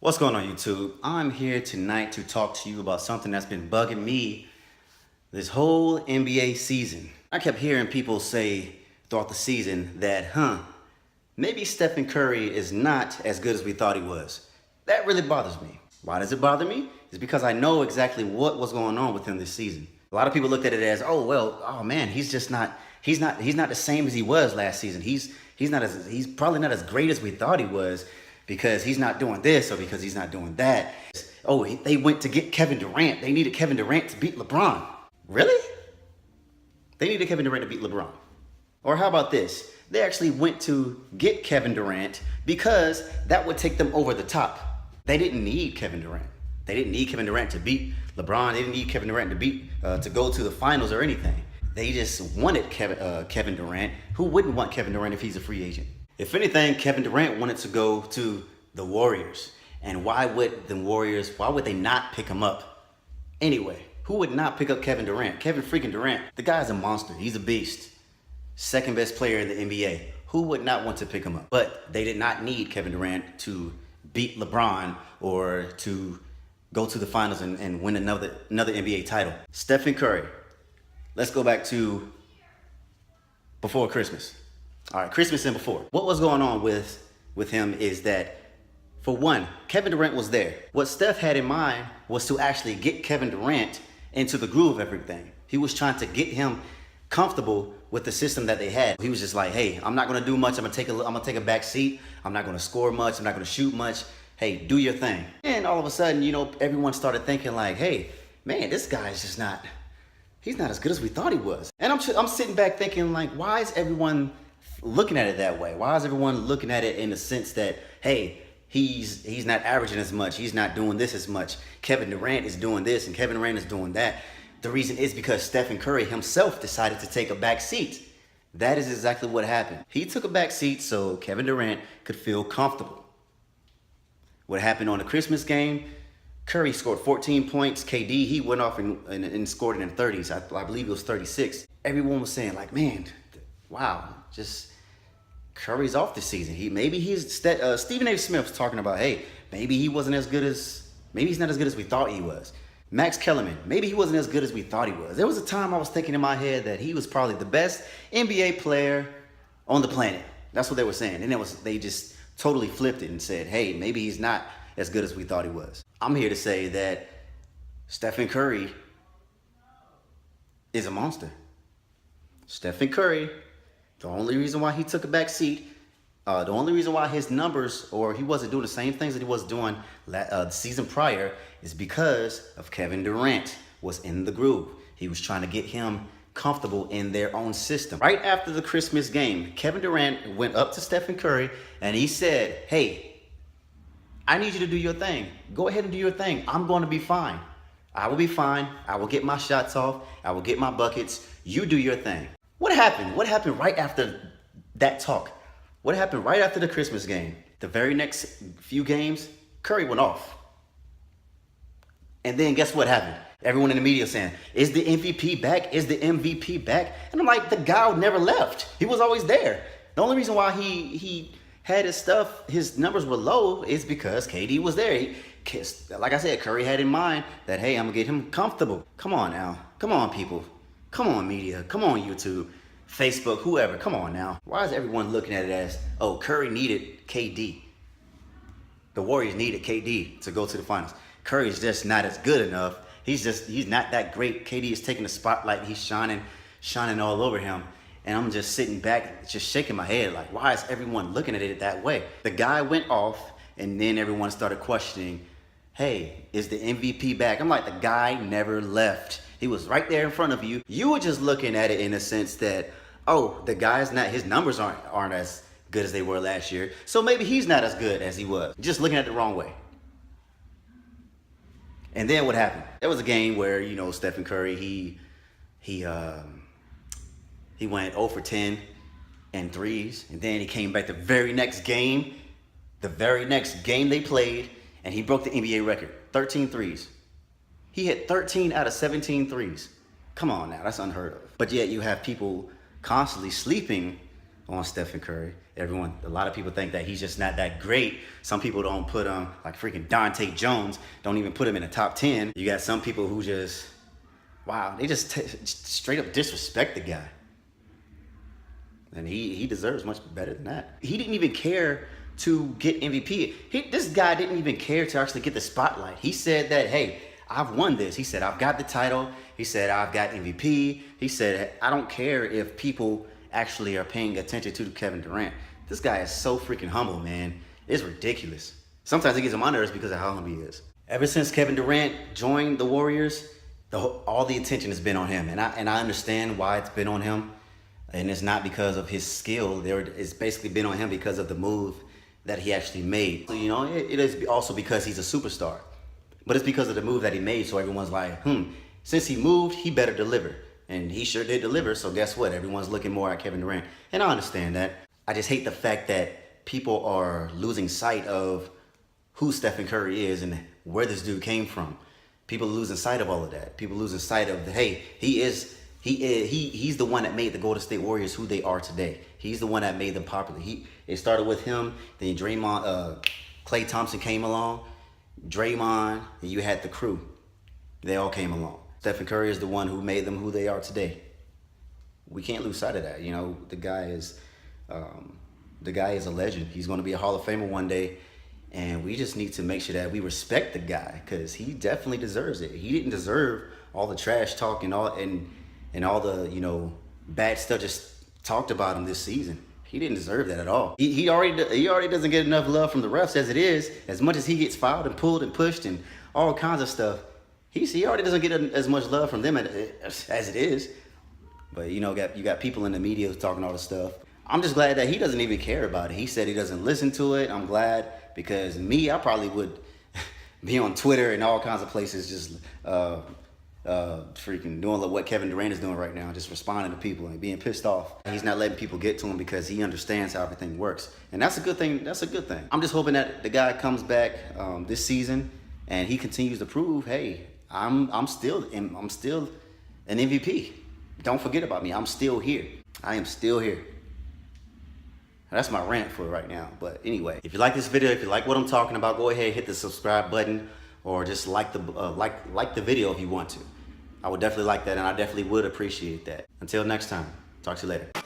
What's going on, YouTube? I'm here tonight to talk to you about something that's been bugging me this whole NBA season. I kept hearing people say throughout the season that, maybe Stephen Curry is not as good as we thought he was. That really bothers me. Why does it bother me? It's because I know exactly what was going on with him this season. A lot of people looked at it as, he's not the same as he was last season. He's probably not as great as we thought he was because he's not doing this or because he's not doing that. They went to get Kevin Durant. They needed Kevin Durant to beat LeBron. Really? They needed Kevin Durant to beat LeBron. Or how about this? They actually went to get Kevin Durant because that would take them over the top. They didn't need Kevin Durant. They didn't need Kevin Durant to beat LeBron. They didn't need Kevin Durant to go to the finals or anything. They just wanted Kevin Durant. Who wouldn't want Kevin Durant if he's a free agent? If anything, Kevin Durant wanted to go to the Warriors. And why would they not pick him up? Anyway, who would not pick up Kevin Durant? Kevin freaking Durant. The guy's a monster. He's a beast. Second best player in the NBA. Who would not want to pick him up? But they did not need Kevin Durant to beat LeBron or to go to the finals and win another NBA title. Stephen Curry. Let's go back to before Christmas. All right, Christmas and before. What was going on with him is that, for one, Kevin Durant was there. What Steph had in mind was to actually get Kevin Durant into the groove of everything. He was trying to get him comfortable with the system that they had. He was just like, hey, I'm not gonna do much. I'm gonna take a back seat. I'm not gonna score much. I'm not gonna shoot much. Hey, do your thing. And all of a sudden, everyone started thinking like, hey, man, this guy's just not, he's not as good as we thought he was. And I'm sitting back thinking like, why is everyone looking at it that way? Why is everyone looking at it in the sense that, hey, he's not averaging as much. He's not doing this as much. Kevin Durant is doing this and Kevin Durant is doing that. The reason is because Stephen Curry himself decided to take a back seat. That is exactly what happened. He took a back seat so Kevin Durant could feel comfortable. What happened on the Christmas game, Curry scored 14 points. KD, he went off and scored it in the 30s. I believe it was 36. Everyone was saying like, man, wow, just Curry's off this season. Stephen A. Smith was talking about, hey, maybe he's not as good as we thought he was. Max Kellerman, maybe he wasn't as good as we thought he was. There was a time I was thinking in my head that he was probably the best NBA player on the planet. That's what they were saying. And they just totally flipped it and said, hey, maybe he's not as good as we thought he was. I'm here to say that Stephen Curry is a monster. Stephen Curry, the only reason why he took a back seat, the only reason why his numbers, or he wasn't doing the same things that he was doing the season prior, is because of Kevin Durant was in the groove. He was trying to get him comfortable in their own system. Right after the Christmas game, Kevin Durant went up to Stephen Curry and he said, hey, I need you to do your thing. Go ahead and do your thing. I'm going to be fine. I will be fine. I will get my shots off. I will get my buckets. You do your thing. What happened? What happened right after that talk? What happened right after the Christmas game? The very next few games, Curry went off. And then guess what happened? Everyone in the media saying, is the MVP back? Is the MVP back? And I'm like, the guy never left. He was always there. The only reason why he had his numbers were low is because KD was there. Like I said, Curry had in mind that, hey, I'm gonna get him comfortable. Come on now. Come on, people. Come on, media. Come on, YouTube, Facebook, whoever. Come on now. Why is everyone looking at it as, oh, Curry needed KD? The Warriors needed KD to go to the finals. Curry is just not as good enough. He's not that great. KD is taking the spotlight. He's shining all over him. And I'm just sitting back, just shaking my head like, why is everyone looking at it that way? The guy went off and then everyone started questioning, hey, is the MVP back? I'm like, the guy never left. He was right there in front of you. You were just looking at it in a sense that, oh, the guy's not, his numbers aren't as good as they were last year. So maybe he's not as good as he was. Just looking at it the wrong way. And then what happened? There was a game where, Stephen Curry, he went 0 for 10 and threes. And then he came back the very next game they played, and he broke the NBA record, 13 threes. He hit 13 out of 17 threes. Come on now, that's unheard of. But yet you have people constantly sleeping on Stephen Curry. A lot of people think that he's just not that great. Some people don't put him, like freaking Dante Jones, don't even put him in the top 10. You got some people who just, wow, they just straight up disrespect the guy. And he deserves much better than that. He didn't even care to get MVP. This guy didn't even care to actually get the spotlight. He said that, hey, I've won this. He said, I've got the title. He said, I've got MVP. He said, I don't care if people actually are paying attention to Kevin Durant. This guy is so freaking humble, man. It's ridiculous. Sometimes it gets on my nerves because of how humble he is. Ever since Kevin Durant joined the Warriors, all the attention has been on him. And I understand why it's been on him. And it's not because of his skill. It's basically been on him because of the move that he actually made. So, you know, it is also because he's a superstar. But it's because of the move that he made. So everyone's like, since he moved, he better deliver. And he sure did deliver. So guess what? Everyone's looking more at Kevin Durant. And I understand that. I just hate the fact that people are losing sight of who Stephen Curry is and where this dude came from. People are losing sight of all of that. People are losing sight of, hey, he's the one that made the Golden State Warriors who they are today. He's the one that made them popular. It started with him, then Draymond, Klay Thompson came along, Draymond, and you had the crew. They all came along. Stephen Curry is the one who made them who they are today. We can't lose sight of that. You know, the guy is a legend. He's going to be a Hall of Famer one day, and we just need to make sure that we respect the guy because he definitely deserves it. He didn't deserve all the trash talk and all the, you know, bad stuff just talked about him this season. He didn't deserve that at all. He already doesn't get enough love from the refs as it is. As much as he gets fouled and pulled and pushed and all kinds of stuff, he already doesn't get as much love from them as it is. But you know, you got people in the media talking all this stuff. I'm just glad that he doesn't even care about it. He said he doesn't listen to it. I'm glad because I probably would be on Twitter and all kinds of places just freaking doing what Kevin Durant is doing right now, just responding to people and being pissed off. He's not letting people get to him because he understands how everything works. And that's a good thing. That's a good thing. I'm just hoping that the guy comes back this season and he continues to prove, hey, I'm still an MVP. Don't forget about me. I'm still here. I am still here. That's my rant for right now. But anyway, if you like this video, if you like what I'm talking about, go ahead, hit the subscribe button, or just like the video if you want to. I would definitely like that, and I definitely would appreciate that. Until next time, talk to you later.